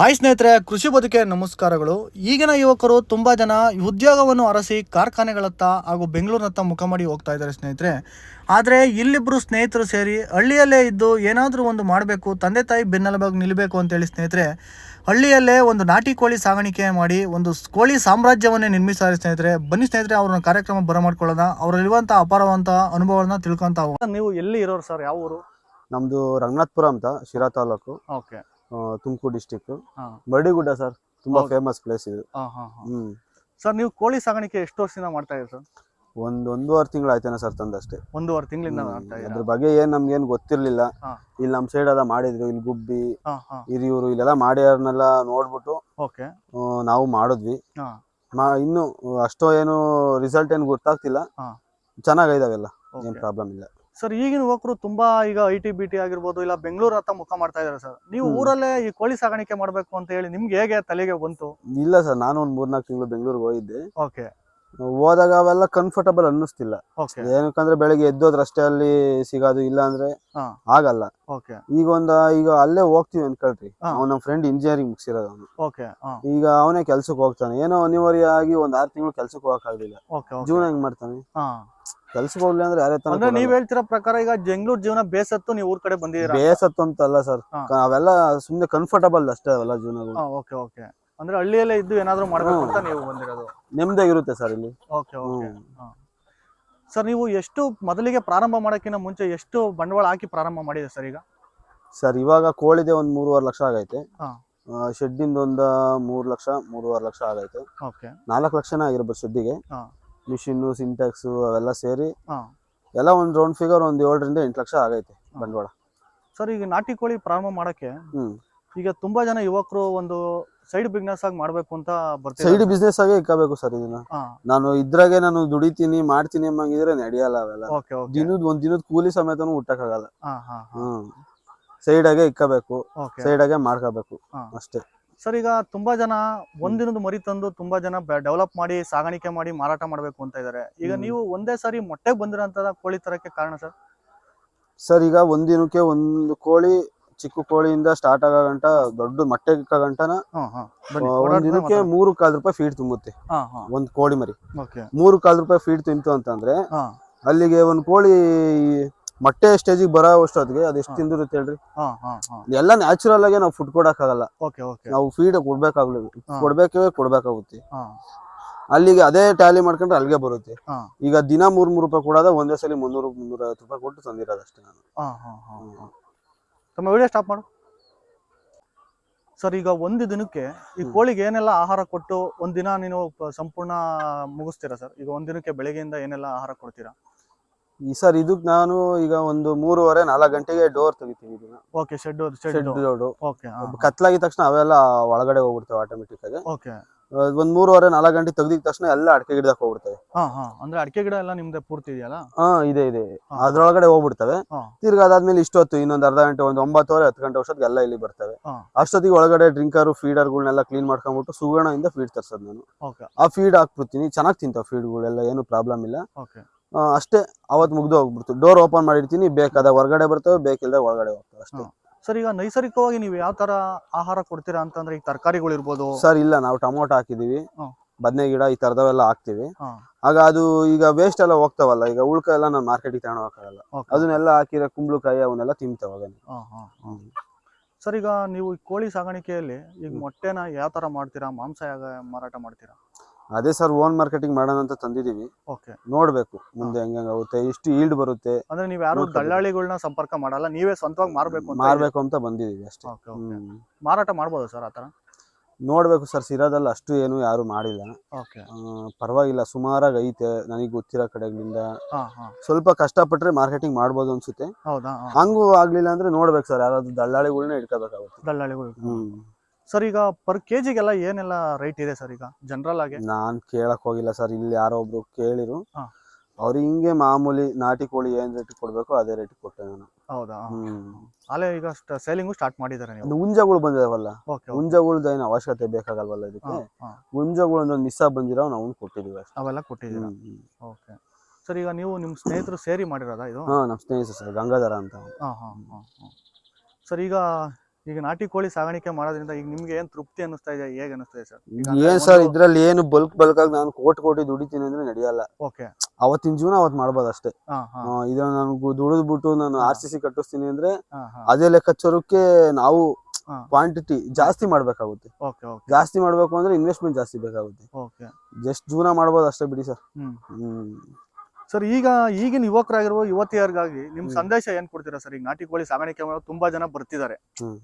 Hi ಸ್ನೇಹಿತರೆ, ಕೃಷಿ ಬದುಕೆ ನಮಸ್ಕಾರಗಳು. ಈಗಿನ ಯುವಕರು ತುಂಬ ಜನ ಉದ್ಯೋಗವನ್ನು ಅರಸಿ ಕಾರ್ಖಾನೆಗಳತ್ತ ಹಾಗೂ ಬೆಂಗಳೂರಿನತ್ತ ಮುಖ ಮಾಡಿ ಹೋಗ್ತಾ ಇದ್ದಾರೆ ಸ್ನೇಹಿತರೆ. ಆದರೆ ಇಲ್ಲಿಬ್ಬರು ಸ್ನೇಹಿತರು ಸೇರಿ ಹಳ್ಳಿಯಲ್ಲೇ ಇದ್ದು ಏನಾದರೂ ಒಂದು ಮಾಡಬೇಕು, ತಂದೆ ತಾಯಿ ಬೆನ್ನೆಲುಬಾಗಿ ನಿಲ್ಲಬೇಕು ಅಂತೇಳಿ ಸ್ನೇಹಿತರೆ ಹಳ್ಳಿಯಲ್ಲೇ ಒಂದು ನಾಟಿ ಕೋಳಿ ಸಾಗಾಣಿಕೆ ಮಾಡಿ ಒಂದು ಕೋಳಿ ಸಾಮ್ರಾಜ್ಯವನ್ನೇ ನಿರ್ಮಿಸ್ತಾರೆ ಸ್ನೇಹಿತರೆ. ಬನ್ನಿ ಸ್ನೇಹಿತರೆ, ಅವ್ರನ್ನ ಕಾರ್ಯಕ್ರಮ ಬರಮಾಡ್ಕೊಳ್ಳೋಣ, ಅವರಲ್ಲಿರುವಂಥ ಅಪಾರವಂತ ಅನುಭವನ ತಿಳ್ಕೊಂತ ಹೋಗೋಣ. ನೀವು ಎಲ್ಲಿ ಇರೋರು ಸರ್? ಯಾವ ಊರು? ನಮ್ದು ರಂಗನಾಥ್ಪುರ ಅಂತ, ಶಿರಾ ತಾಲೂಕು, ಓಕೆ. ತುಮಕೂರು ಡಿಸ್ಟಿಕ್. ಹಾಂ. ಮರಡಿಗುಡ್ಡ ಸರ್, ತುಂಬಾ ಹೌದು. ಫೇಮಸ್ ಪ್ಲೇಸ್ ಇದು. ಹಾಂ ಹಾಂ ಹಾಂ. ಸರ್, ನೀವು ಕೋಳಿ ಸಾಗಾಣಿಕೆ ಎಷ್ಟು ವರ್ಷದಿಂದ ಮಾಡ್ತಾ ಇದ್ದೀರಿ ಸರ್? ಒಂದೂವರೆ ತಿಂಗಳು ಆಯ್ತೇನೆ ಸರ್ ತಂದಷ್ಟೇ. 1.5 ತಿಂಗಳಿಂದ ಮಾಡ್ತಾ ಅದ್ರ ಇದ್ದೀರಾ? ಬಗ್ಗೆ ನಮ್ಗೇನ್ ಗೊತ್ತಿರ್ಲಿಲ್ಲ. ಹಾಂ. ಇಲ್ಲಿ ನಮ್ ಸೈಡ್ ಅದ ಮಾಡಿದ್ರು, ಇಲ್ಲಿ ಗುಬ್ಬಿ ಹಾಂ ಹಾಂ. ಹಿರಿಯೂರು ಇಲ್ಲೆಲ್ಲ ಮಾಡ್ಯಾರನ್ನೆಲ್ಲ ನೋಡ್ಬಿಟ್ಟು ಓಕೆ. ನಾವು ಮಾಡಿದ್ವಿ. ಹಾಂ. ಇನ್ನು ಅಷ್ಟೋ ಏನು ರಿಸಲ್ಟ್ ಏನು ಗೊತ್ತಾಗ್ತಿಲ್ಲ. ಹಾಂ. ಚೆನ್ನಾಗಿದಾವೆಲ್ಲ, ಏನ್ ಓಕೆ. ಪ್ರಾಬ್ಲಮ್ ಇಲ್ಲ. ಸರ್, ಈಗಿನ ಯುವಕರು ತುಂಬಾ ಈಗ IT BT ಆಗಿರ್ಬೋದು, ಇಲ್ಲ ಬೆಂಗಳೂರು ಹತ್ತ ಮುಖ ಮಾಡ್ತಾ ಇದಾರೆ ಸರ್. ನೀವು ಊರಲ್ಲೇ ಈ ಕೋಳಿ ಸಾಗಾಣಿಕೆ ಮಾಡಬೇಕು ಅಂತ ಹೇಳಿ ನಿಮ್ಗೆ ಹೇಗೆ ತಲೆಗೆ ಬಂತು? ಇಲ್ಲ ಸರ್, ನಾನು ಒಂದ್ 3-4 ತಿಂಗಳು ಬೆಂಗಳೂರಿಗೆ ಹೋಗಿದ್ದೆ. ಓಕೆ. ಹೋದಾಗ ಅವೆಲ್ಲ ಕಂಫರ್ಟಬಲ್ ಅನ್ನಿಸ್ತಿಲ್ಲ. ಓಕೆ. ಏನಕ್ಕಂದ್ರೆ ಬೆಳಿಗ್ಗೆ ಎದ್ದೋದ್ರಷ್ಟೇ ಅಲ್ಲಿ ಸಿಗೋದು, ಇಲ್ಲ ಅಂದ್ರೆ ಹಾಂ. ಆಗಲ್ಲ. ಓಕೆ. ಈಗ ಅಲ್ಲೇ ಹೋಗ್ತೀವಿ ಅನ್ಕೊಳ್ರಿ. ಹಾ. ನಮ್ಮ ಫ್ರೆಂಡ್ ಇಂಜಿನಿಯರಿಂಗ್ ಮುಗಿಸಿರೋದು ಅವನು. ಓಕೆ. ಹಾಂ. ಈಗ ಅವನೇ ಕೆಲ್ಸಕ್ಕೆ ಹೋಗ್ತಾನೆ. ಏನೋ ಅನಿವಾರ್ಯ ಆಗಿ ಒಂದ್ 6 ತಿಂಗಳು ಕೆಲ್ಸಕ್ಕೆ ಹೋಗಕ್ಕಾಗ್ಲಿಲ್ಲ. ಓಕೆ. ಓಕೆ. ಜೀವನ ಹೆಂಗ್ ಮಾಡ್ತಾನೆ? ಹಾಂ. ಕೆಲ್ಸಕ್ಕೆ ಹೋಗ್ಲಿ ಅಂದ್ರೆ ಯಾರೇ ಅಂದ್ರೆ ನೀವ್ ಹೇಳ್ತಿರೋ ಪ್ರಕಾರ ಈಗ ಬೆಂಗಳೂರು ಜೀವನ ಬೇಸತ್ತು ನೀವು ಊರ್ ಕಡೆ ಬಂದಿದ್ದೀರಾ? ಬೇಸತ್ತು ಅಂತಲ್ಲ ಸರ್, ಹಾ. ಅವೆಲ್ಲ ಸುಮ್ನೆ ಕಂಫರ್ಟಬಲ್ ಅಷ್ಟೇ ಅವೆಲ್ಲ ಜೀವನಗಳು. ಓಕೆ. ಓಕೆ. ಅಂದ್ರೆ ಹಳ್ಳಿಯಲ್ಲೇ ಇದ್ದು ಏನಾದ್ರು ಮಾಡ್ಬೇಕು ಅಂತ ನೀವು ಬಂದಿರೋದು? ನೆಮ್ಮದಿಯಾಗಿರುತ್ತೆ ಸರ್ ಇಲ್ಲಿ. ಓಕೆ. ಓಕೆ. ಸರ್, ನೀವು ಎಷ್ಟು ಮೊದಲಿಗೆ ಪ್ರಾರಂಭ ಮಾಡೋಕ್ಕಿಂತ ಮುಂಚೆ ಎಷ್ಟು ಬಂಡವಾಳ ಹಾಕಿ ಪ್ರಾರಂಭ ಮಾಡಿದೆ ಸರ್ ಈಗ? ಸರ್, ಇವಾಗ ಕೋಳಿದೆ ಒಂದ್ 3.5 ಲಕ್ಷ ಆಗೈತೆ. ಹಾಂ. ಶೆಡ್ಡಿಂದ ಒಂದ್ 3 ಲಕ್ಷ 3.5 ಲಕ್ಷ ಆಗೈತೆ. ಓಕೆ. 4 ಲಕ್ಷನೇ ಆಗಿರ್ಬೋದು ಶೆಡ್ಡಿಗೆ. ಹಾಂ. ಮಿಷಿನ್ನು, ಸಿಂಟ್ಯಾಕ್ಸ್ ಅವೆಲ್ಲ ಸೇರಿ ಹಾಂ. ಎಲ್ಲ ಒಂದ್ ರೌಂಡ್ ಫಿಗರ್ ಒಂದ್ 7ರಿಂದ 8 ಲಕ್ಷ ಆಗೈತೆ ಬಂಡವಾಳ. ಸರ್, ಈಗ ನಾಟಿ ಕೋಳಿ ಪ್ರಾರಂಭ ಮಾಡಕ್ಕೆ ಈಗ ತುಂಬಾ ಜನ ಯುವಕರು ಒಂದು ಸೈಡ್ ಬಿಸ್ನೆಸ್ ಆಗಿ ಮಾಡ್ಬೇಕು ಅಂತ ಬರ್ತಾರೆ. ಸೈಡ್ ಬಿಸ್ನೆಸ್ ಆಗೇ ಇಕ್ಕಬೇಕು ಸರ್ ಇದನ್ನ. ನಾನು ಇದ್ರಾಗೆ ನಾನು ದುಡಿತೀನಿ ಮಾಡ್ತೀನಿ ಎಂಬಂಗಿದ್ರೆ ನಡೆಯಲ್ಲ ಅವೆಲ್ಲ. ಓಕೆ. ಓಕೆ. ಒಂದ್ ದಿನದ ಕೂಲಿ ಸಮೇತನೂ ಹುಟ್ಟಕ್ಕಾಗಲ್ಲ. ಹಾಂ ಹಾಂ ಹಾಂ. ಸೈಡ್ ಆಗೇ ಇಕ್ಕಬೇಕು, ಓಕೆ. ಸೈಡ್ ಆಗೇ ಮಾಡ್ಕೋಬೇಕು ಹಾಂ. ಅಷ್ಟೇ. ಸರ್, ಈಗ ತುಂಬಾ ಜನ ಒಂದಿನದ ಮರಿ ತಂದು ತುಂಬಾ ಜನ ಡೆವಲಪ್ ಮಾಡಿ ಸಾಗಾಣಿಕೆ ಮಾಡಿ ಮಾರಾಟ ಮಾಡ್ಬೇಕು ಅಂತ ಇದಾರೆ. ಈಗ ನೀವು ಒಂದೇ ಸಾರಿ ಮೊಟ್ಟೆಗೆ ಬಂದಿರೋಂಥದ ಕೋಳಿ ತರಕ್ಕೆ ಕಾರಣ ಸರ್? ಸರ್, ಈಗ ಒಂದಿನಕ್ಕೆ ಒಂದು ಕೋಳಿ, ಚಿಕ್ಕ ಕೋಳಿಯಿಂದ ಸ್ಟಾರ್ಟ್ ಆಗೋ ಗಂಟ ದೊಡ್ಡ ಮೊಟ್ಟೆ ಇಕ್ಕ ಗಂಟನ ಒಂದ್ ದಿನಕ್ಕೆ 3 ರೂಪಾಯಿ ಫೀಡ್ ತುಂಬುತ್ತೆ ಒಂದ್ ಕೋಳಿ ಮರಿ. 3 ರೂಪಾಯಿ ಫೀಡ್ ತುಂಬಿತು ಅಂತಂದ್ರೆ ಅಲ್ಲಿಗೆ ಒಂದ್ ಕೋಳಿ ಮೊಟ್ಟೆ ಸ್ಟೇಜಿಗೆ ಬರೋ ಅಷ್ಟೊತ್ತಿಗೆ ಅದು ಎಷ್ಟು ತಿಂದಿರುತ್ತೆ ಹೇಳ್ರಿ? ಎಲ್ಲ ನ್ಯಾಚುರಲ್ ಆಗಿ ನಾವು ಫುಡ್ ಕೊಡಕ್ಕಾಗಲ್ಲ, ನಾವು ಫೀಡ್ ಕೊಡ್ಬೇಕಾಗುತ್ತೆ. ಅಲ್ಲಿಗೆ ಅದೇ ಟ್ಯಾಲಿ ಮಾಡ್ಕೊಂಡ್ರೆ ಅಲ್ಲಿಗೆ ಬರುತ್ತೆ. ಈಗ ದಿನ 3 ರೂಪಾಯಿ ಕೊಡೋದ ಒಂದೇ ಸಲ 300-350 ರೂಪಾಯಿ ಕೊಟ್ಟು ತಂದಿರೋದಷ್ಟೇ ನಾನು. ತಮ್ಮ ವಿಡಿಯೋ ಸ್ಟಾಪ್ ಮಾಡು ಸರ್. ಈಗ ಒಂದು ದಿನಕ್ಕೆ ಈ ಕೋಳಿಗೆ ಏನೆಲ್ಲ ಆಹಾರ ಕೊಟ್ಟು ಒಂದ್ ದಿನ ನೀನು ಸಂಪೂರ್ಣ ಮುಗಿಸ್ತೀರಾ ಸರ್? ಈಗ ಒಂದ್ ದಿನಕ್ಕೆ ಬೆಳಗ್ಗೆಯಿಂದ ಏನೆಲ್ಲ ಆಹಾರ ಕೊಡ್ತೀರಾ? ಸರ್, ಇದಕ್ ನಾನು ಈಗ ಒಂದು 3:30-4 ಗಂಟೆಗೆ ಡೋರ್ ತೆಗಿತೀವಿ ಇದನ್ನ. ಓಕೆ. Shed door okay. ಕತ್ಲಾಗಿದ ತಕ್ಷಣ ಅವೆಲ್ಲ ಒಳಗಡೆ ಹೋಗ್ಬಿಡ್ತವೆ ಆಟೋಮೆಟಿಕ್ ಆಗಿ. ಓಕೆ. ಒಂದ್ 3:30-4 ಗಂಟೆ ತೆಗ್ದಿದ ತಕ್ಷಣ ಎಲ್ಲ ಅಡಿಕೆ ಗಿಡಕ್ಕೆ ಹೋಗ್ಬಿಡ್ತವೆ. ಅಂದ್ರೆ ಅಡಿಕೆ ಗಿಡ ಎಲ್ಲ ನಿಮ್ದೆ ಪೂರ್ತಿ ಇದೆಯಲ್ಲ? ಇದೆ. ಅದ್ರೊಳಗಡೆ ಹೋಗ್ಬಿಡ್ತವೆ. ತಿರ್ಗಾ ಅದಾದ್ಮೇಲೆ ಇಷ್ಟೊತ್ತು ಇನ್ನೊಂದ್ ಅರ್ಧ ಗಂಟೆ, ಒಂದ್ 9:30-10 ಗಂಟೆ ಅಷ್ಟೊತ್ತಿಗೆ ಎಲ್ಲ ಇಲ್ಲಿ ಬರ್ತವೆ. ಅಷ್ಟೊತ್ತಿಗೆ ಒಳಗಡೆ ಡ್ರಿಂಕರ್ ಫೀಡರ್ಗಳನ್ನೆಲ್ಲ ಕ್ಲೀನ್ ಮಾಡ್ಕೊಂಡ್ಬಿಟ್ಟು ಸುಗುಣದಿಂದ ಫೀಡ್ ತರ್ಸೋದು ನಾನು. ಆ ಫೀಡ್ ಹಾಕ್ಬಿಡ್ತೀನಿ, ಚೆನ್ನಾಗಿ ತಿಂತಾವ ಫೀಡ್ಗಳೆಲ್ಲ, ಏನು ಪ್ರಾಬ್ಲಮ್ ಇಲ್ಲ. ಅಷ್ಟೇ, ಅವತ್ತು ಮುಗ್ದು ಹೋಗ್ಬಿಡ್ತು. ಡೋರ್ ಓಪನ್ ಮಾಡಿರ್ತೀನಿ, ಬೇಕಾದ ಹೊರಗಡೆ ಬರ್ತವೆ, ಬೇಕಿಲ್ಲದ ಒಳಗಡೆ ಹೋಗ್ತವೆ ಅಷ್ಟೇ. ಸರ್, ಈಗ ನೈಸರ್ಗಿಕವಾಗಿ ನೀವು ಯಾವ ತರ ಆಹಾರ ಕೊಡ್ತೀರಾ ಅಂತಂದ್ರೆ ಈಗ ತರಕಾರಿಗಳು ಇರ್ಬೋದು? ಸರ್, ಇಲ್ಲ, ನಾವು ಟೊಮೊಟೊ ಹಾಕಿದೀವಿ, ಬದನೆ ಗಿಡ ಈ ತರದವೆಲ್ಲ ಹಾಕ್ತಿವಿ. ಆಗ ಅದು ಈಗ ವೇಸ್ಟ್ ಎಲ್ಲ ಹೋಗ್ತಾವಲ್ಲ, ಈಗ ಉಳ್ಕ ಎಲ್ಲ ನಾನು ಮಾರ್ಕೆಟಿಗೆ ತಗೊಂಡು ಹೋಗಕ್ಕಾಗಲ್ಲ. ಅದನ್ನೆಲ್ಲ ಹಾಕಿರೋ ಕುಂಬಳಕಾಯಿ ಅವನ್ನೆಲ್ಲ ತಿಂತಾವ. ಸರ್, ಈಗ ನೀವು ಕೋಳಿ ಸಾಗಾಣಿಕೆಯಲ್ಲಿ ಈಗ ಮೊಟ್ಟೆನ ಯಾವ ತರ ಮಾಡ್ತೀರಾ, ಮಾಂಸ ಮಾರಾಟ ಮಾಡ್ತೀರಾ? ಅದೇ ಸರ್, ಓನ್ ಮಾರ್ಕೆಟಿಂಗ್ ಮಾಡೋಣ ಅಂತ ತಂದಿದೀವಿ. ನೋಡ್ಬೇಕು ಮುಂದೆ ಹೆಂಗಾಗುತ್ತೆ, ಎಷ್ಟು ಈಲ್ಡ್ ಬರುತ್ತೆ. ಅಂದ್ರೆ ನೀವು ಯಾರು ದಳ್ಳಾಳಿಗಳನ್ನ ಸಂಪರ್ಕ ಮಾಡಲ್ಲ, ನೀವೇ ಸ್ವಂತವಾಗಿ ಮಾರ್ಬೇಕು ಅಂತ ಬಂದಿದೀವಿ ಅಷ್ಟೇ. ಮಾರಾಟ ಮಾಡ್ಬೋದು ಸರ್ ಆತರ? ನೋಡ್ಬೇಕು ಸರ್, ಸಿರಾದಲ್ಲಿ ಅಷ್ಟು ಏನು ಯಾರು ಮಾಡಿಲ್ಲ. ಪರವಾಗಿಲ್ಲ, ಸುಮಾರಾಗಿ ಐತೆ ನನಗೆ ಗೊತ್ತಿರೋ ಕಡೆಗಳಿಂದ. ಸ್ವಲ್ಪ ಕಷ್ಟಪಟ್ರೆ ಮಾರ್ಕೆಟಿಂಗ್ ಮಾಡ್ಬೋದು ಅನ್ಸುತ್ತೆ. ಹಂಗೂ ಆಗ್ಲಿಲ್ಲ ಅಂದ್ರೆ ನೋಡ್ಬೇಕು ಸರ್, ಯಾರಾದ್ರೂ ದಳ್ಳಾಳಿಗಳನ್ನ ಇಟ್ಕೋಬೇಕಾಗುತ್ತೆ. ದಳ್ಳಾಳಿಗಳು. ಸರ್, ಈಗ ಪರ್ ಕೆಜಿಗೆಲ್ಲ ಏನೆಲ್ಲ ರೇಟ್ ಇದೆ ಸರ್ ಈಗ ಜನರಲ್ ಆಗಿ? ನಾನ್ ಕೇಳಕ್ ಹೋಗಿಲ್ಲ ಸರ್, ಇಲ್ಲಿ ಯಾರೋ ಒಬ್ರು ಕೇಳಿರು, ಅವ್ರು ಹಿಂಗೆ ಮಾಮೂಲಿ ನಾಟಿ ಕೋಳಿ ಏನ್ ರೇಟ್ ಕೊಡ್ಬೇಕು ಅದೇ ರೇಟ್ ಕೊಟ್ಟೆ ನಾನು. ಹೌದಾ? ಅಲ್ಲೇ ಈಗ ಸೇಲಿಂಗು ಸ್ಟಾರ್ಟ್ ಮಾಡಿದ್ದಾರೆ ನೀವು? ಹುಂಜಗಳು ಬಂದಿದಾವಲ್ಲ, ಹುಂಜಗಳದ್ದು ಏನು ಅವಶ್ಯಕತೆ ಬೇಕಾಗಲ್ವಲ್ಲ ಇದಕ್ಕೆ. ಹುಂಜಗಳು ಒಂದೊಂದು ಮಿಸ್ ಬಂದಿರೋ ನಾವು ಕೊಟ್ಟಿದೀವಿ ಅಷ್ಟೇ. ಅವೆಲ್ಲ ಕೊಟ್ಟಿದ್ದೀರಾ? ಓಕೆ. ಸರ್, ಈಗ ನೀವು ನಿಮ್ ಸ್ನೇಹಿತರು ಸೇರಿ ಮಾಡಿರೋದಾ ಇದು? ನಮ್ಮ ಸ್ನೇಹಿತರು ಸರ್, ಗಂಗಾಧರ ಅಂತ. ಸರ್, ಈಗ ಈಗ ನಾಟಿ ಕೋಳಿ ಸಾಗಾಣಿಕೆ ಮಾಡೋದ್ರಿಂದ ಈಗ ನಿಮ್ಗೆ ಏನ್ ತೃಪ್ತಿ ಅನ್ನಿಸ್ತಾ ಇದೆ, ಹೇಗೆ ಅನ್ನಿಸ್ತಾ ಇದೆ ಸರ್? ಏನ್ ಸರ್ ಇದ್ರಲ್ಲಿ ಏನು ಬಲ್ಕ್ ಆಗಿ ನಾನು ಕೋಟಿ ದುಡಿತೀನಿ ಅಂದ್ರೆ ನಡೆಯಲ್ಲ. ಓಕೆ. ಅವತ್ತಿನ ಜೀವನ ಅವತ್ ಮಾಡ್ಬೋದು ಅಷ್ಟೇ. ಇದು ನಾನು ದುಡಿದ್ಬಿಟ್ಟು ನಾನು RCC ಕಟ್ಟಿಸ್ತೀನಿ ಅಂದ್ರೆ ಅದೇ ಲೆಕ್ಕಾಚಾರಕ್ಕೆ ನಾವು ಕ್ವಾಂಟಿಟಿ ಜಾಸ್ತಿ ಮಾಡ್ಬೇಕಾಗುತ್ತೆ. ಜಾಸ್ತಿ ಮಾಡ್ಬೇಕು ಅಂದ್ರೆ ಇನ್ವೆಸ್ಟ್ಮೆಂಟ್ ಜಾಸ್ತಿ ಬೇಕಾಗುತ್ತೆ. ಜಸ್ಟ್ ಜೀವನ ಮಾಡ್ಬೋದು ಅಷ್ಟೇ ಬಿಡಿ ಸರ್. ಸರ್ ಈಗ ಈಗಿನ ಯುವಕರಾಗಿರುವ ಯುವತಿಯರಿಗಾಗಿ ನಿಮ್ ಸಂದೇಶ ಏನ್ ಕೊಡ್ತೀರಾ ಸರ್? ಈಗ ನಾಟಿ ಕೋಳಿ ಸಾಗಾಣಿಕೆ ಮಾಡೋ ತುಂಬಾ ಜನ ಬರ್ತಿದ್ದಾರೆ,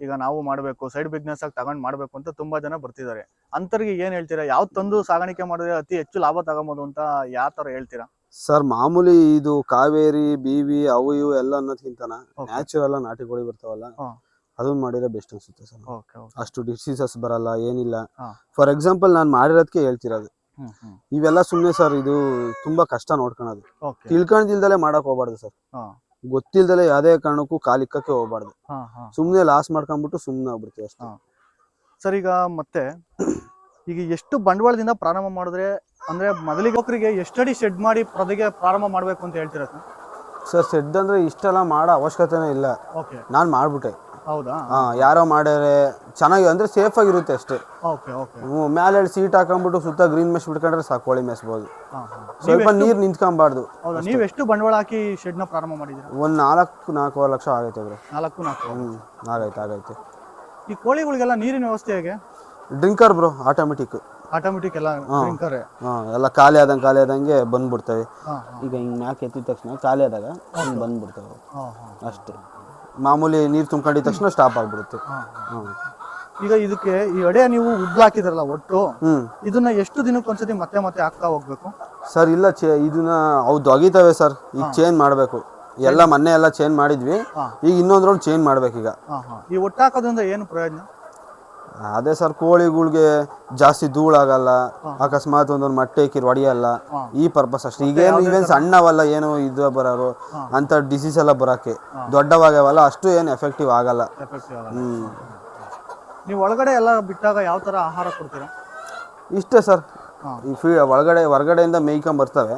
ಈಗ ನಾವು ಮಾಡ್ಬೇಕು ಸೈಡ್ ಬಿಸ್ನೆಸ್ ಆಗಿ ತಗೊಂಡ್ ಮಾಡ್ಬೇಕು ಅಂತ ತುಂಬಾ ಜನ ಬರ್ತಿದ್ದಾರೆ. ಅಂತರಿಗೆ ಏನ್ ಹೇಳ್ತೀರಾ? ಯಾವ್ದು ತಂದು ಸಾಗಾಣಿಕೆ ಮಾಡಿದ್ರೆ ಅತಿ ಹೆಚ್ಚು ಲಾಭ ತಗೊಬೋದು ಅಂತ ಯಾವ ತರ ಹೇಳ್ತೀರಾ? ಸರ್ ಮಾಮೂಲಿ ಇದು ಕಾವೇರಿ BV ಅವು ಇವು ಎಲ್ಲ ಅನ್ನೋದಕ್ಕಿಂತನ ನ್ಯಾಚುರಲ್ ನಾಟಿ ಕೋಳಿ ಬರ್ತಾವಲ್ಲ ಅದನ್ನ ಮಾಡಿದ್ರೆ ಬೆಸ್ಟ್ ಅನ್ಸುತ್ತೆ ಸರ್. ಅಷ್ಟು ಡಿಸೀಸಸ್ ಬರಲ್ಲ, ಏನಿಲ್ಲ. ಫಾರ್ ಎಕ್ಸಾಂಪಲ್ ನಾನು ಮಾಡಿರೋದಕ್ಕೆ ಹೇಳ್ತಿರೋದು. ಇವೆಲ್ಲ ಸುಮ್ನೆ ಸರ್, ಇದು ತುಂಬಾ ಕಷ್ಟ ನೋಡ್ಕೊಳೋದು. ತಿಳ್ಕೊಂಡ್ದಿಲ್ದಲೆ ಮಾಡಕ್ ಹೋಗ್ಬಾರ್ದು ಸರ್. ಗೊತ್ತಿಲ್ದಲೆ ಯಾವ್ದೇ ಕಾರಣಕ್ಕೂ ಕಾಲಿಕ್ಕಕ್ಕೆ ಹೋಗ್ಬಾರ್ದು. ಸುಮ್ನೆ ಲಾಸ್ ಮಾಡ್ಕೊಂಡ್ಬಿಟ್ಟು ಸುಮ್ನೆ ಹೋಗ್ಬಿಡ್ತೀವಿ ಅಷ್ಟೇ. ಸರ್ ಈಗ ಮತ್ತೆ ಈಗ ಎಷ್ಟು ಬಂಡವಾಳದಿಂದ ಪ್ರಾರಂಭ ಮಾಡಿದ್ರೆ, ಅಂದ್ರೆ ಮೊದಲಿಗೆ ಒಬ್ಬರಿಗೆ ಎಷ್ಟಡಿ ಶೆಡ್ ಮಾಡಿ ಪ್ರಾರಂಭ ಮಾಡ್ಬೇಕು ಅಂತ ಹೇಳ್ತೀರಾ ಸರ್? ಸರ್ ಶೆಡ್ ಅಂದ್ರೆ ಇಷ್ಟೆಲ್ಲ ಮಾಡೋ ಅವಶ್ಯಕತೆನೇ ಇಲ್ಲ. ನಾನ್ ಮಾಡ್ಬಿಟ್ಟೆ. ಹೌದಾ? ಯಾರೋ ಮಾಡ್ಯಾರೆ ಚೆನ್ನಾಗಿ ಅಂದ್ರೆ ಸೇಫ್ ಆಗಿರುತ್ತೆ ಅಷ್ಟೇ. ಮೇಲೆ ಸೀಟ್ ಹಾಕೊಂಡ್ಬಿಟ್ಟು ಸುತ್ತ ಗ್ರೀನ್ ಮೆಶ್ ಬಿಟ್ಕೊಂಡ್ರೆ ಸಾಕು, ಕೋಳಿ ಮೇಯಿಸಬಹುದು. ಸ್ವಲ್ಪ ನೀರ್ ನಿಂತ್ಕೊಂಬಾರ್ದು. ನೀವ್ ಎಷ್ಟು ಬಂಡವಾಳ ಹಾಕಿ ಶೆಡ್ ನ ಪ್ರಾರಂಭ ಮಾಡಿದ್ದೀರಾ? ಒಂದ್ 4-4 ಲಕ್ಷ ಆಗೈತೆ ಬ್ರೋ. 4 ಆಗೈತೆ. ಈ ಕೋಳಿಗಳಿಗೆಲ್ಲ ನೀರಿನ ವ್ಯವಸ್ಥೆ ಹೇಗೆ? ಡ್ರಿಂಕರ್ ಬ್ರೋ, ಆಟೋಮೆಟಿಕ್ ಎಲ್ಲ ಡ್ರಿಂಕರ್. ಎಲ್ಲ ಖಾಲಿ ಆದಂಗೆ ಬಂದ್ಬಿಡ್ತವೆ. ಈಗ ಹಿಂಗ್ ಮ್ಯಾಕ್ ಎತ್ತಿದ ತಕ್ಷಣ ಖಾಲಿ ಆದಾಗ ಹಿಂಗ್ ಬಂದ್ಬಿಡ್ತವೆ ಅಷ್ಟೇ. ಮಾಮೂಲಿ ನೀರ್ ತುಂಬ್ಕೊಂಡಿದ ತಕ್ಷಣ ಸ್ಟಾಪ್ ಆಗ್ಬಿಡುತ್ತೆ. ಈಗ ಇದಕ್ಕೆ ಈ ಅಡೆ ನೀವು ಉದ್ದ ಹಾಕಿದ್ರಲ್ಲ ಒಟ್ಟು, ಇದನ್ನ ಎಷ್ಟು ದಿನಕ್ಕೆ ಒಂದ್ಸತಿ ಮತ್ತೆ ಮತ್ತೆ ಹಾಕ್ತಾ ಹೋಗ್ಬೇಕು ಸರ್? ಇಲ್ಲ ಇದನ್ನ ಹೌದು ಅಗಿತವೆ ಸರ್. ಈಗ ಚೇಂಜ್ ಮಾಡ್ಬೇಕು. ಎಲ್ಲ ಮೊನ್ನೆ ಎಲ್ಲ ಚೇಂಜ್ ಮಾಡಿದ್ವಿ, ಈಗ ಇನ್ನೊಂದ್ ರೌಂಡ್ ಚೇಂಜ್ ಮಾಡ್ಬೇಕೀಗ. ಈ ಒಟ್ಟು ಹಾಕೋದ್ರಿಂದ ಏನು ಪ್ರಯೋಜನ? ಅದೇ ಸರ್, ಕೋಳಿಗಳಿಗೆ ಜಾಸ್ತಿ ಧೂಳಾಗಲ್ಲ, ಅಕಸ್ಮಾತ್ ಒಂದೊಂದು ಮೊಟ್ಟೆ ಇಕ್ಕಿರ್ ಹೊಡಿಯಲ್ಲ, ಈ ಪರ್ಪಸ್ ಅಷ್ಟೇ. ಈಗೇನು ಸಣ್ಣವಲ್ಲ, ಏನು ಇದು ಬರೋರು ಅಂತ ಡಿಸೀಸ್ ಎಲ್ಲ ಬರೋಕೆ ದೊಡ್ಡವಾಗ್ಯಾವಲ್ಲ, ಅಷ್ಟು ಏನು ಎಫೆಕ್ಟಿವ್ ಆಗಲ್ಲ. ನೀವು ಒಳಗಡೆ ಎಲ್ಲ ಬಿಟ್ಟಾಗ ಯಾವ ತರ ಆಹಾರ ಕೊಡ್ತೀರಾ? ಇಷ್ಟೇ ಸರ್, ಈ ಹೊರಗಡೆಯಿಂದ ಮೇಯ್ಕೊಂಡ್ ಬರ್ತವೆ.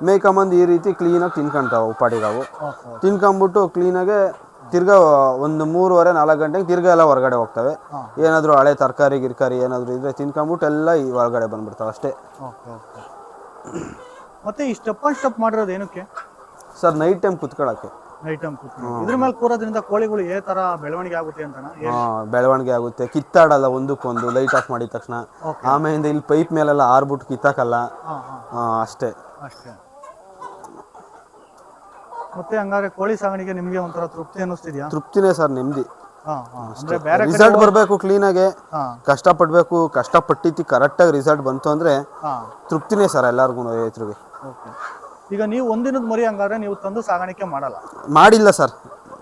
ಮೇಯ್ಕೊಂಬಂದು ಈ ರೀತಿ ಕ್ಲೀನಾಗಿ ತಿನ್ಕೊಂತಾವೆ, ಉಪ್ಪಾಟಿಗಾವು ತಿನ್ಕೊಂಬಿಟ್ಟು ಕ್ಲೀನಾಗೆ ತಿರ್ಗಾ ಒಂದು 3-4 ಗಂಟೆಗೆ ತಿರ್ಗಾ ಎಲ್ಲ ಹೊರಗಡೆ ಹೋಗ್ತವೆ. ಏನಾದ್ರು ಹಳೆ ತರಕಾರಿ ಗಿರ್ಕಾರಿ ಏನಾದ್ರು ಇದ್ರೆ ತಿನ್ಕೊಂಬಿಟ್ಟು ಎಲ್ಲ ಈ ಹೊರಗಡೆ ಬಂದ್ಬಿಡ್ತಾವೆ ಅಷ್ಟೇ. ಮತ್ತೆ ಈ ಸ್ಟೆಪ್ ಮಾಡಿರೋದು ಏನಕ್ಕೆ ಸರ್? Night time ಕುತ್ಕೊಳ್ಳೋಕೆ. ಇದ್ರ ಮೇಲೆ ಕೂರೋದ್ರಿಂದ ಕೋಳಿಗಳು ಏ ತರ ಬೆಳವಣಿಗೆ ಆಗುತ್ತೆ ಅಂತ? ಬೆಳವಣಿಗೆ ಆಗುತ್ತೆ, ಕಿತ್ತಾಡಲ್ಲ ಒಂದಕ್ಕೊಂದು ಲೈಟ್ ಆಫ್ ಮಾಡಿದ ತಕ್ಷಣ. ಆಮೇಲೆ ಇಲ್ಲಿ ಪೈಪ್ ಮೇಲೆಲ್ಲ ಆರ್ಬಿಟ್ಟು ಕಿತ್ತಾಕಲ್ಲ ಅಷ್ಟೇ. ಮತ್ತೆ ಹಂಗಾದ್ರೆ ಕೋಳಿ ಸಾಗಾಣಿಕೆ ನಿಮ್ಗೆ ಒಂಥರ ತೃಪ್ತಿ ಅನ್ನಿಸ್ತಿದ್ಯಾ? ತೃಪ್ತಿನೇ ಸರ್, ನೆಮ್ಮದಿ. ರಿಸಲ್ಟ್ ಬರ್ಬೇಕು ಕ್ಲೀನಾಗೆ, ಕಷ್ಟಪಡ್ಬೇಕು. ಕಷ್ಟಪಟ್ಟಿದ್ದು ಕರೆಕ್ಟಾಗಿ ರಿಸಲ್ಟ್ ಬಂತು ಅಂದ್ರೆ ತೃಪ್ತಿನೇ ಸರ್ ಎಲ್ಲಾರ್ಗು, ರೈತರಿಗೆ. ಈಗ ನೀವು ಒಂದಿನದ ಮರಿ ಹಂಗಾದ್ರೆ ನೀವು ತಂದು ಸಾಗಾಣಿಕೆ ಮಾಡಿಲ್ಲ ಸರ್.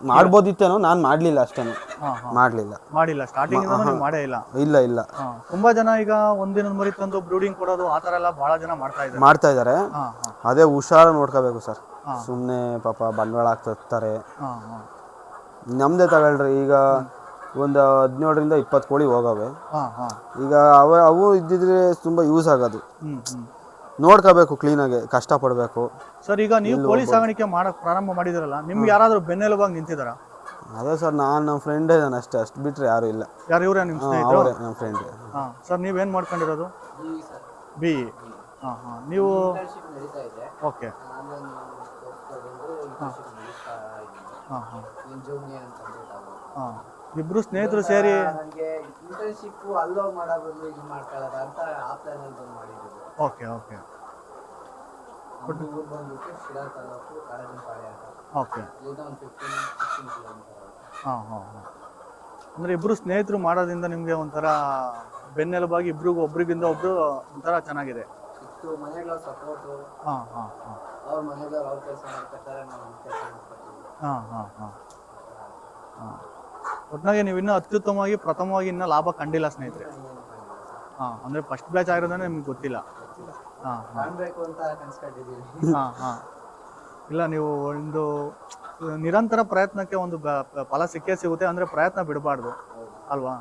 ಮಾಡ್ಬೋದಿತ್ತೇನೋ, ನಾನ್ ಮಾಡ್ಲಿಲ್ಲ ಅಷ್ಟೇನು. ಮಾಡಿಲ್ಲ ಸ್ಟಾರ್ಟಿಂಗ್ ಮಾಡೇ ಇಲ್ಲ. ಇಲ್ಲ. ತುಂಬಾ ಜನ ಈಗ ಒಂದಿನದ ಮರಿ ತಂದು ಬ್ರೂಡಿಂಗ್ ಕೊಡೋದು ಆ ತರ ಎಲ್ಲ ಬಹಳ ಜನ ಮಾಡ್ತಾ ಇದಾರೆ. ಅದೇ ಹುಷಾರ ನೋಡ್ಕೋಬೇಕು ಸರ್. ಸುಮ್ನೆ ಪಾಪ ಬಂಡವಾಳ ಹಾಕ್ತಿರ್ತಾರೆ. ನಮ್ದೇ ತಗೊಳ್ರಿ, ಈಗ ಒಂದು 17-20 ಕೋಳಿ ಹೋಗವೆ. ಈಗ ಅವು ಇದ್ದಿದ್ರೆ ತುಂಬಾ ಯೂಸ್ ಆಗೋದು. ನೋಡ್ಕೋಬೇಕು ಕ್ಲೀನಾಗಿ, ಕಷ್ಟಪಡ್ಬೇಕು ಸರ್. ಈಗ ನೀವು ಕೋಳಿ ಸಾಗಾಣಿಕೆ ಮಾಡಕ್ ಪ್ರಾರಂಭ ಮಾಡಿದಿರಲ್ಲ, ನಿಮ್ಗೆ ಯಾರಾದ್ರೂ ಬೆನ್ನೆಲುಬಾಗಿ ನಿಂತಿದಾರ? ಅದೇ ಸರ್, ನಮ್ಮ ಫ್ರೆಂಡೇ ಇದ್ದಾನೆ ಅಷ್ಟೇ, ಅಷ್ಟು ಬಿಟ್ರೆ ಯಾರು ಇಲ್ಲ. ಯಾರು ಇವ್ರೆ ನಿಮ್ಮ ಸ್ನೇಹಿತರು? ಅವರೇ ನಮ್ಮ ಫ್ರೆಂಡ್. ಸರ್ ನೀವೇನ್ ಮಾಡ್ಕೊಂಡಿರೋದು? BE. ನೀವು ಓಕೆ. ಇಬ್ರು ಸ್ನೇಹಿತರು ಸೇರಿ ಓಕೆ. ಅಂದ್ರೆ ಇಬ್ರು ಸ್ನೇಹಿತರು ಮಾಡೋದ್ರಿಂದ ನಿಮ್ಗೆ ಒಂಥರ ಬೆನ್ನೆಲುಬಾಗಿ ಒಬ್ರಿಗಿಂತ ಒಬ್ರು ಒಂಥರ ಚೆನ್ನಾಗಿದೆ. ಒಟ್ನಾಗೆ ನೀವು ಇನ್ನೂ ಅತ್ಯುತ್ತಮವಾಗಿ ಪ್ರಥಮವಾಗಿ ಇನ್ನೂ ಲಾಭ ಕಂಡಿಲ್ಲ ಸ್ನೇಹಿತರೆ. ಅಂದ್ರೆ ಫಸ್ಟ್ ಬ್ಯಾಚ್ ಆಗಿರೋದನ್ನ ನಿಮ್ಗೆ ಗೊತ್ತಿಲ್ಲ. ಇಲ್ಲ, ನೀವು ಒಂದು ನಿರಂತರ ಪ್ರಯತ್ನಕ್ಕೆ ಒಂದು ಫಲ ಸಿಕ್ಕೇ ಸಿಗುತ್ತೆ. ಅಂದ್ರೆ ಪ್ರಯತ್ನ ಬಿಡಬಾರ್ದು ಅಲ್ವಾ?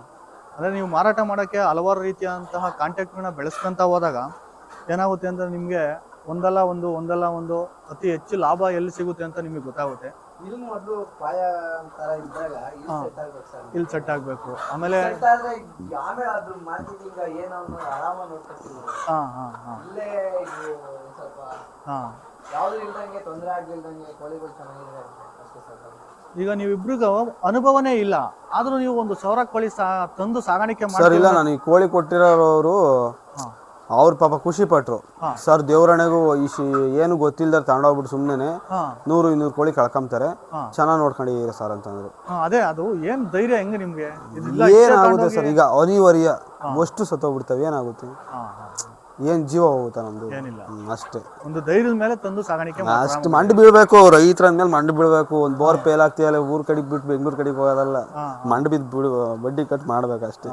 ಅಂದ್ರೆ ನೀವು ಮಾರಾಟ ಮಾಡೋಕ್ಕೆ ಹಲವಾರು ರೀತಿಯಾದಂತಹ ಕಾಂಟ್ಯಾಕ್ಟ್ಗಳನ್ನ ಬೆಳೆಸ್ಕೊಂತ ಹೋದಾಗ ಏನಾಗುತ್ತೆ ಅಂದ್ರೆ ನಿಮಗೆ ಒಂದಲ್ಲ ಒಂದು ಅತಿ ಹೆಚ್ಚು ಲಾಭ ಎಲ್ಲಿ ಸಿಗುತ್ತೆ ಅಂತ ನಿಮಗೆ ಗೊತ್ತಾಗುತ್ತೆ. ಇಲ್ಲಿ ಮೊದಲು ಪಾಯ ತರ ಇದ್ದಾಗ ಇಲ್ಲಿ ಸೆಟ್ ಆಗ್ಬೇಕು ಸರ್. ಇಲ್ಲಿ ಸೆಟ್ ಆಗಬೇಕು. ಆಮೇಲೆ ಸೆಟ್ ಆದ್ರೆ ಆಮೇಲೆ ಅದು ಮಾರ್ಕೆಟಿಂಗ್ ಏನೋ ಆರಾಮಾಗಿ ನೋಡ್ಕೊತೀವಿ. ಇಲ್ಲೇ ಇದು ಸ್ವಲ್ಪ ಯಾವ್ದು ಇಲ್ದಂಗೆ ತೊಂದರೆ ಆಗ್ಲಿಲ್ದಂಗೆ ಕೋಳಿಗಳು ಚೆನ್ನಾಗಿದೆ ಅಷ್ಟೇ ಸರ್. ಈಗ ನೀವಿಬ್ರಿಗೂ ಅನುಭವನೇ ಇಲ್ಲ, ಆದ್ರೂ ನೀವು ಒಂದು 1000 ಕೋಳಿ ತಂದು ಸಾಗಾಣಿಕೆ ಸರ್ ಮಾಡಿ. ಇಲ್ಲ, ನಾನು ಈ ಕೋಳಿ ಕೊಟ್ಟಿರೋರು ಅವ್ರ ಪಾಪ ಖುಷಿ ಪಟ್ರು. ಸರ್ ದೇವ್ರಣೆಗೂ ಏನು ಗೊತ್ತಿಲ್ದಾರ ತಗೊಂಡೋಗ್ಬಿಟ್ಟು ಸುಮ್ಮನೆ 100-200 ಕೋಳಿ ಕಳ್ಕೊಂತಾರೆ, ಚೆನ್ನಾಗಿ ನೋಡ್ಕೊಂಡಿದ್ದೀರಾ ಸರ್ ಅಂತಂದ್ರು. ಅದೇ ಅದು ಏನ್ ಧೈರ್ಯ ಹೆಂಗೆ ನಿಮ್ಗೆ? ಏನಾಗುತ್ತೆ ಸರ್ ಈಗ ಅನಿವಾರ್ಯ ಅಷ್ಟು ಸತ್ತೋಗ್ಬಿಡ್ತಾವೆ, ಏನಾಗುತ್ತೆ? ಏನ್ ಜೀವ ಹೋಗುತ್ತಾ ನಮ್ದು? ಏನಿಲ್ಲ, ಅಷ್ಟೇ. ಒಂದು ಧೈರ್ಯದ ಮೇಲೆ ತಂದು ಸಾಗಾಣಿಕೆ ಅಷ್ಟು ಮಂಡಿ ಬೀಳ್ಬೇಕು, ರೈತರ ಮೇಲೆ ಮಂಡಿ ಬೀಳ್ಬೇಕು. ಒಂದ್ ಬೋರ್ ಫೇಲ್ ಆಗ್ತೀಯಲ್ಲ, ಊರ್ ಕಡೆಗೆ ಬಿಟ್ಟು ಬೆಂಗಳೂರು ಕಡೆಗೆ ಹೋಗೋದಲ್ಲ, ಮಂಡಿ ಬಿದ್ದು ಬಡ್ಡಿ ಕಟ್ ಮಾಡ್ಬೇಕು ಅಷ್ಟೇ.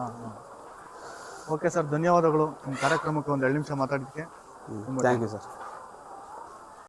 ಓಕೆ ಸರ್, ಧನ್ಯವಾದಗಳು ನಿಮ್ಮ ಕಾರ್ಯಕ್ರಮಕ್ಕೆ ಒಂದು 2 ನಿಮಿಷ ಮಾತಾಡಿದ್ದಕ್ಕೆ. Thank you sir.